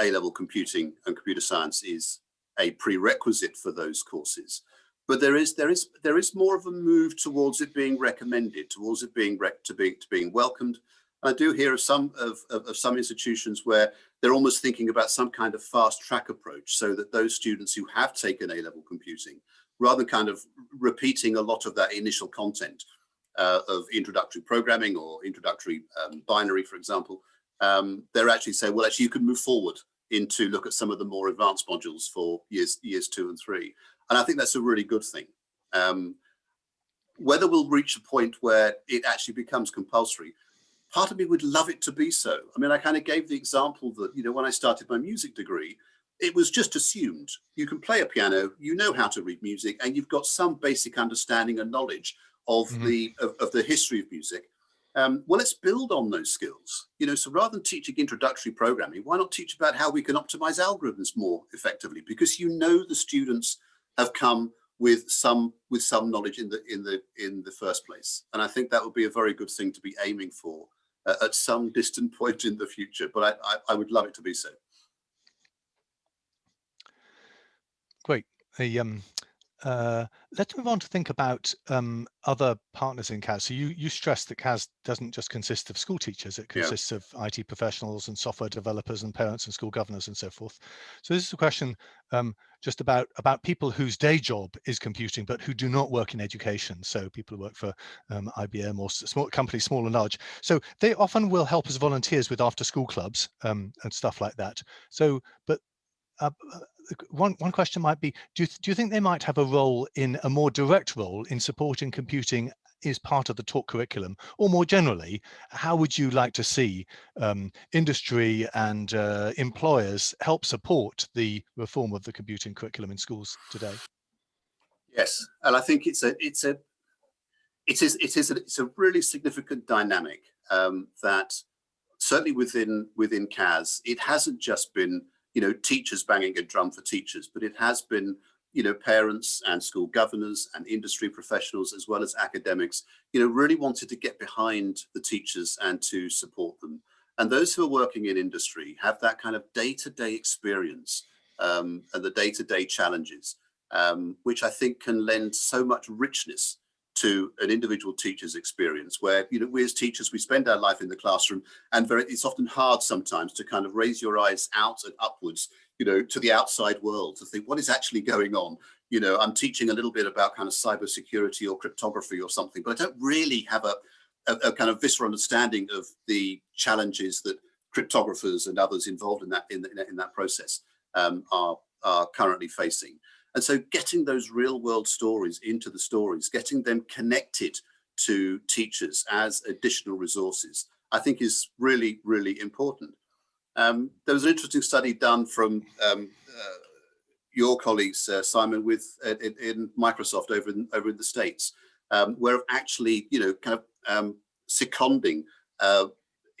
A-level computing and computer science is a prerequisite for those courses. But there is more of a move towards it being recommended, towards it being welcomed. I do hear of some institutions where they're almost thinking about some kind of fast track approach, so that those students who have taken A-level computing, rather than kind of repeating a lot of that initial content of introductory programming or introductory binary, for example, they're actually saying, well, actually you can move forward into look at some of the more advanced modules for years 2 and 3. And I think that's a really good thing. Whether we'll reach a point where it actually becomes compulsory, part of me would love it to be so. I mean, I kind of gave the example that, when I started my music degree, it was just assumed you can play a piano, you know how to read music, and you've got some basic understanding and knowledge of the history of music. Well, let's build on those skills. So rather than teaching introductory programming, why not teach about how we can optimize algorithms more effectively? Because the students have come with some knowledge in the first place, and I think that would be a very good thing to be aiming for at some distant point in the future. But I would love it to be so. Great. Let's move on to think about other partners in CAS. So you stressed that CAS doesn't just consist of school teachers, it consists of IT professionals and software developers and parents and school governors and so forth. So this is a question just about people whose day job is computing, but who do not work in education. So people who work for IBM or small companies, small and large. So they often will help as volunteers with after school clubs and stuff like that. So, but one question might be, do you think they might have a role, in a more direct role, in supporting computing is part of the taught curriculum? Or more generally, how would you like to see industry and employers help support the reform of the computing curriculum in schools today? Yes, and I think it's a really significant dynamic that certainly within CAS, it hasn't just been teachers banging a drum for teachers, but it has been parents and school governors and industry professionals, as well as academics, really wanted to get behind the teachers and to support them. And those who are working in industry have that kind of day-to-day experience and the day-to-day challenges, which I think can lend so much richness to an individual teacher's experience, where we as teachers, we spend our life in the classroom, and it's often hard sometimes to kind of raise your eyes out and upwards, to the outside world, to think what is actually going on. I'm teaching a little bit about kind of cybersecurity or cryptography or something, but I don't really have a kind of visceral understanding of the challenges that cryptographers and others involved in that process are currently facing. And so getting those real world stories into the stories, getting them connected to teachers as additional resources, I think is really, really important. There was an interesting study done from your colleagues, Simon, in Microsoft over in the States, where actually, kind of seconding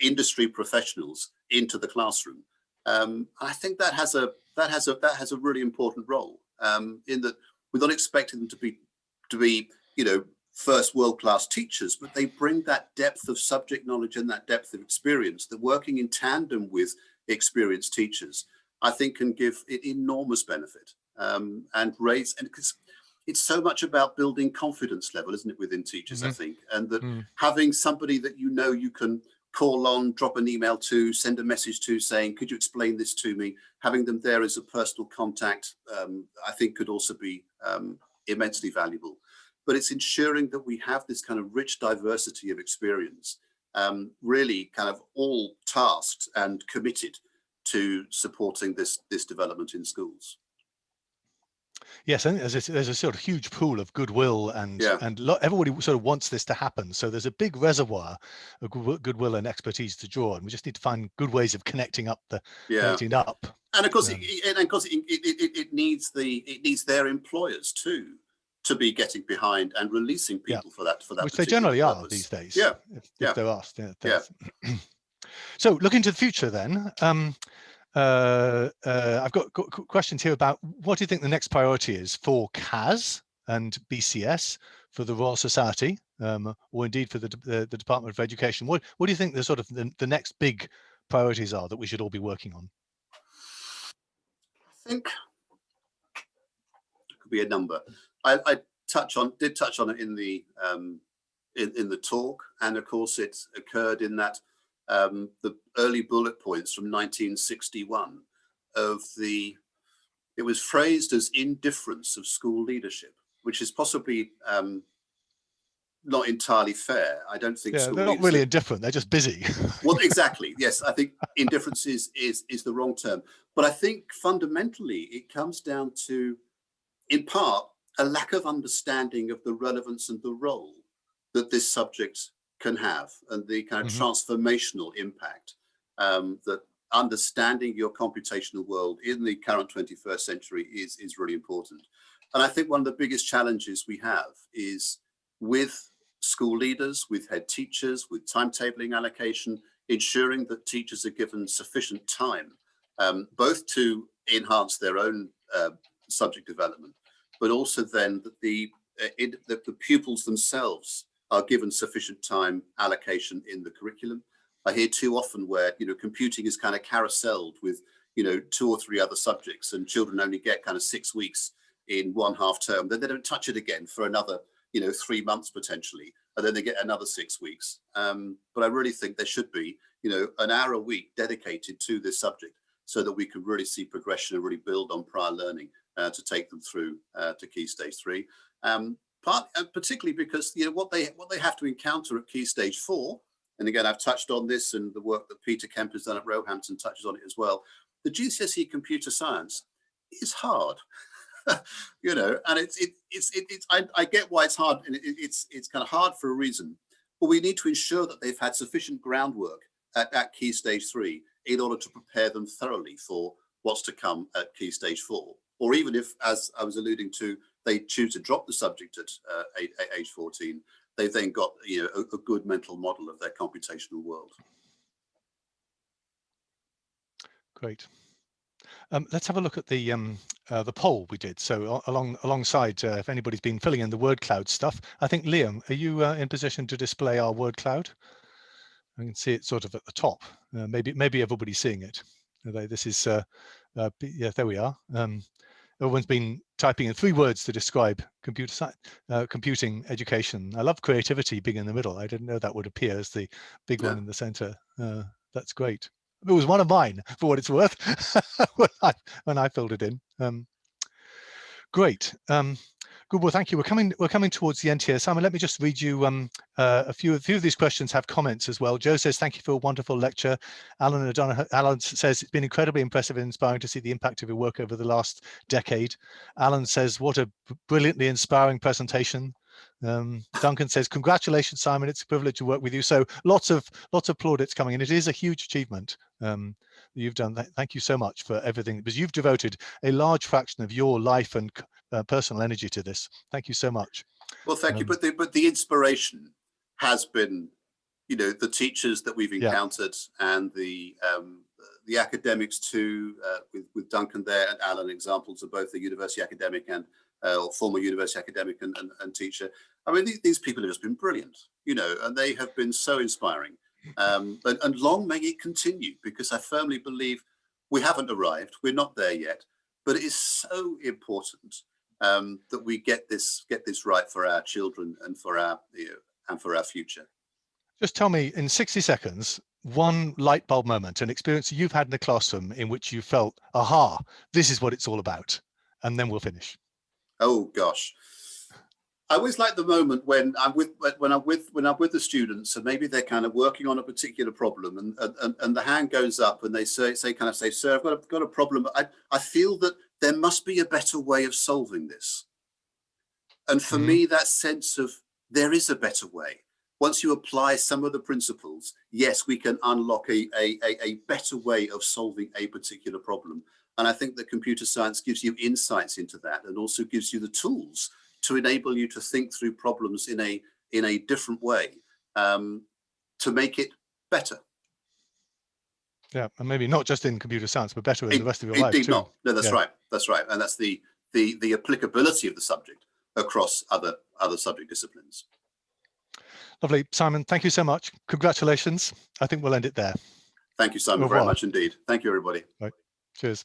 industry professionals into the classroom. I think that has a really important role. In that we're not expecting them to be first world-class teachers, but they bring that depth of subject knowledge and that depth of experience that, working in tandem with experienced teachers, I think can give it enormous benefit and because it's so much about building confidence level, isn't it, within teachers, I think, and that having somebody that you can call on, drop an email to, send a message to, saying, could you explain this to me? Having them there as a personal contact, I think could also be immensely valuable. But it's ensuring that we have this kind of rich diversity of experience, really kind of all tasked and committed to supporting this development in schools. Yes, I think there's a sort of huge pool of goodwill and everybody sort of wants this to happen. So there's a big reservoir of goodwill and expertise to draw, and we just need to find good ways of connecting up. And of course, it needs their employers too to be getting behind and releasing people for that which they particular generally purpose. are these days. Yeah, if they're asked. So looking to the future then, I've got questions here about what do you think the next priority is for CAS and BCS, for the Royal Society, or indeed for the Department of Education? What do you think the sort of the next big priorities are that we should all be working on? I think it could be a number. I did touch on it in the talk, and of course it occurred in that the early bullet points from 1961 of it was phrased as indifference of school leadership, which is possibly not entirely fair. I don't think school they're not leaders really indifferent, they're just busy. Well, exactly. Yes, I think indifference is the wrong term. But I think fundamentally it comes down to, in part, a lack of understanding of the relevance and the role that this subject can have, and the kind of transformational impact that understanding your computational world in the current 21st century is really important. And I think one of the biggest challenges we have is with school leaders, with head teachers, with timetabling allocation, ensuring that teachers are given sufficient time, both to enhance their own subject development, but also then that the pupils themselves are given sufficient time allocation in the curriculum. I hear too often where, computing is kind of carouselled with, 2 or 3 other subjects, and children only get kind of 6 weeks in one half term. Then they don't touch it again for another, 3 months potentially, and then they get another 6 weeks. But I really think there should be, an hour a week dedicated to this subject, so that we can really see progression and really build on prior learning to take them through to Key Stage 3. Particularly because what they have to encounter at Key Stage 4, and again I've touched on this, and the work that Peter Kemp has done at Roehampton touches on it as well. The GCSE computer science is hard, and I get why it's hard, and it's kind of hard for a reason. But we need to ensure that they've had sufficient groundwork at Key Stage 3 in order to prepare them thoroughly for what's to come at Key Stage 4. Or even if, as I was alluding to, they choose to drop the subject at age 14, they've then got a good mental model of their computational world. Great. Let's have a look at the poll we did. So alongside, if anybody's been filling in the word cloud stuff, I think Liam, are you in position to display our word cloud? I can see it sort of at the top. Maybe everybody's seeing it. This is yeah, there we are. Everyone's been typing in 3 words to describe computing education. I love creativity being in the middle. I didn't know that would appear as the big one in the center. That's great. It was one of mine, for what it's worth, when I filled it in. Great. Good. Well, thank you. We're coming towards the end here. Simon, let me just read you a few of these questions have comments as well. Joe says, thank you for a wonderful lecture. Alan says, it's been incredibly impressive and inspiring to see the impact of your work over the last decade. Alan says, what a brilliantly inspiring presentation. Duncan says, congratulations, Simon. It's a privilege to work with you. So lots of plaudits coming in. It is a huge achievement you've done. Thank you so much for everything, because you've devoted a large fraction of your life and personal energy to this. Thank you so much. Well, thank you. But the inspiration has been, the teachers that we've encountered, and the academics too, with Duncan there and Alan, examples of both the university academic and or former university academic and teacher. I mean, these people have just been brilliant, and they have been so inspiring. And long may it continue, because I firmly believe we haven't arrived. We're not there yet, but it is so important that we get this right for our children and for our future. Just tell me in 60 seconds, one light bulb moment, an experience you've had in the classroom in which you felt, aha, this is what it's all about, and then we'll finish. Oh gosh. I always like the moment when I'm with the students, and maybe they're kind of working on a particular problem, and the hand goes up, and they say, sir, I've got a problem. I feel that there must be a better way of solving this. And for me, that sense of there is a better way. Once you apply some of the principles, yes, we can unlock a better way of solving a particular problem. And I think that computer science gives you insights into that, and also gives you the tools to enable you to think through problems in a different way, to make it better. Yeah, and maybe not just in computer science, but better in the rest of your life Indeed too. not. No, that's right. That's right. And that's the applicability of the subject across other subject disciplines. Lovely. Simon, thank you so much. Congratulations. I think we'll end it there. Thank you, Simon, very much indeed. Thank you, everybody. Right. Cheers.